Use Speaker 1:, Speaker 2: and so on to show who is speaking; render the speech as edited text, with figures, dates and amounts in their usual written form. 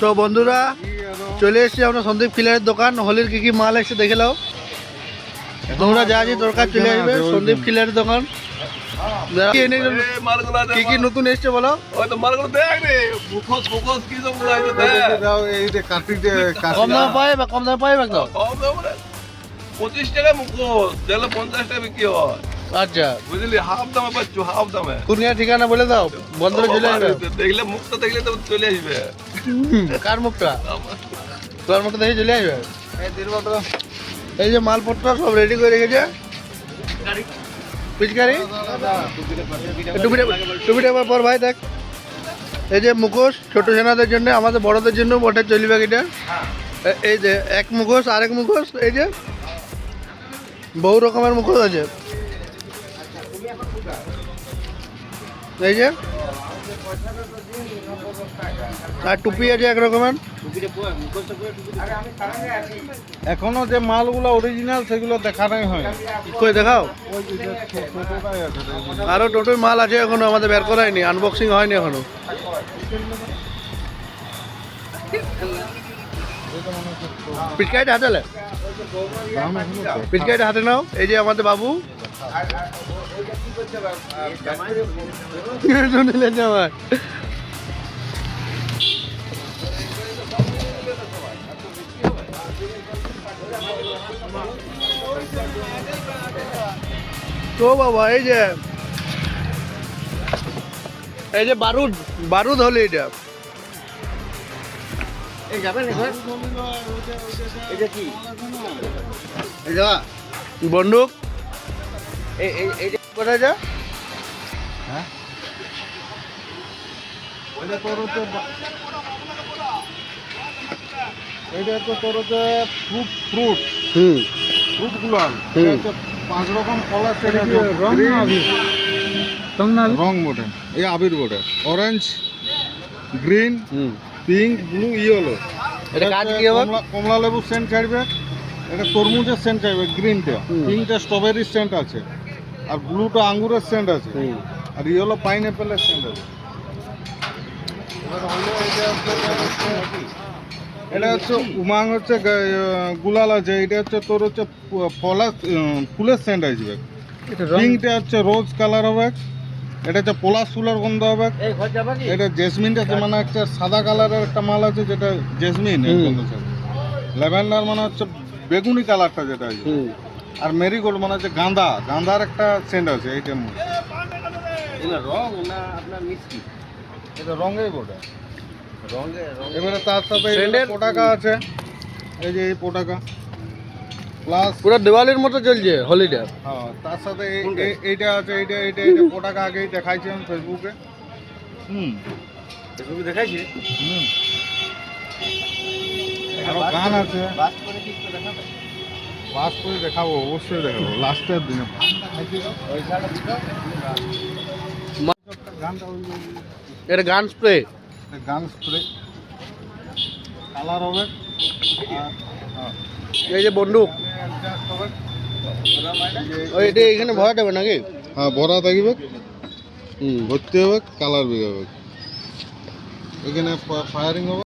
Speaker 1: তো বন্ধুরা চলে এসেছি আমরা সন্দীপ খিলারের দোকান। হোলির কি কি মাল এসে দেখে নাও। তোমরা যা যে দরকার চলে আসবে সন্দীপ খিলারের দোকান। কি কি নতুন এসছে বলো। কম দামে পাই বা কম দামে পাই বা
Speaker 2: 25 টাকা মুখোশ, 50 টাকা বিক্রি হয়।
Speaker 1: আচ্ছা
Speaker 2: বুঝলি, হাফ দামে পাচ্ছ, হাফ দামে।
Speaker 1: কোনখানে ঠিকানা বলে দাও, বন্ধুরা চলে আসবে।
Speaker 2: দেখলে মুখটা দেখলে তো চলে আসবে।
Speaker 1: কার মুখটা? তোর মুখটা দেখে চলে আসবে। এই যে মালপত্র সব রেডি করে রেখেছে। পিচকারি টুপিটা পর ভাই দেখ। এই যে মুখোশ ছোট সেনাদের জন্য, আমাদের বড়দের জন্য বটে চলবে এটা। এই যে এক মুখোশ আরেক মুখোশ, এই যে বহু রকমের মুখোশ আছে। এই যে আর টুপি আছে এক রকমের।
Speaker 3: এখনো যে মালগুলো অরিজিনাল সেগুলো দেখানোই হয়।
Speaker 1: কই দেখাও। আরো টোটোর মাল আছে এখনো আমাদের বের করা হয়নি, আনবক্সিং হয়নি এখনো। পিচকারিটা হাতে লে, পিচকারিটা হাতে নাও। এই যে আমাদের বাবু আমার তো বাবা এই যে বারুদ বারুদ হলে এটা বন্দুক। কোথায় যা
Speaker 3: হ্যাঁ, এটা তোর হচ্ছে ফ্রুটগুলো হচ্ছে 5 রকম কালার। রং বটে, এই আবির বটে। Orange, green, pink, blue, yellow.
Speaker 1: এটা কাজ কি হবে?
Speaker 3: কমলা লেবু সেন্ট চাইবে, এটা তরমুজের সেন্ট চাইবে গ্রিনটা, পিঙ্কটা স্ট্রবেরির সেন্ট আছে, আর ব্লুটা আঙ্গুরের সেন্ট আছে, আর ইয়েলো পাইনঅ্যাপেলের সেন্ট আছে। এটা হচ্ছে উমাং, হচ্ছে গুলাল আছে। এটা হচ্ছে তোর হচ্ছে ফুলের সেন্ট আসবে। পিঙ্কটা হচ্ছে রোজ কালার হবে। এটা হচ্ছে পলাশ ফুলের গন্ধ হবে। এটা জেসমিনটা মানে হচ্ছে সাদা কালারের একটা মাল আছে, যেটা জেসমিন। ল্যাভেন্ডার মানে হচ্ছে বেগুনি কালারটা যেটা আছে। আর মেরিগোল্ড মানে হচ্ছে গাঁদার একটা সেন্ট আছে। এইটার মধ্যে রং না আপনার মিষ্টি, এটা রঙেই বটে। এবারে তার সাথে পটাকা আছে। এই যে এই পটাকা প্লাস
Speaker 1: পুরো দিওয়ালির মতো চলছে হোলিটা।
Speaker 3: হ্যাঁ, তার সাথে এইটা আছে। এইটা পটাকা আগেই দেখাইছি আমি ফেসবুকে।
Speaker 1: ফেসবুকে দেখাইছি।
Speaker 3: আরো গান আছে, বাস করে দেখাবো, অবশ্যই দেখাবো লাস্টের দিনে।
Speaker 1: এটা গান স্প্রে,
Speaker 3: গান স্প্রে কালার হবে।
Speaker 1: এই যে বন্দুক, এটা এখানে ভরা যাবে নাকি?
Speaker 3: হ্যাঁ, ভরা থাকবে, ভর্তি হবে, কালার বেরোবে। এখানে ফায়ারিং হবে।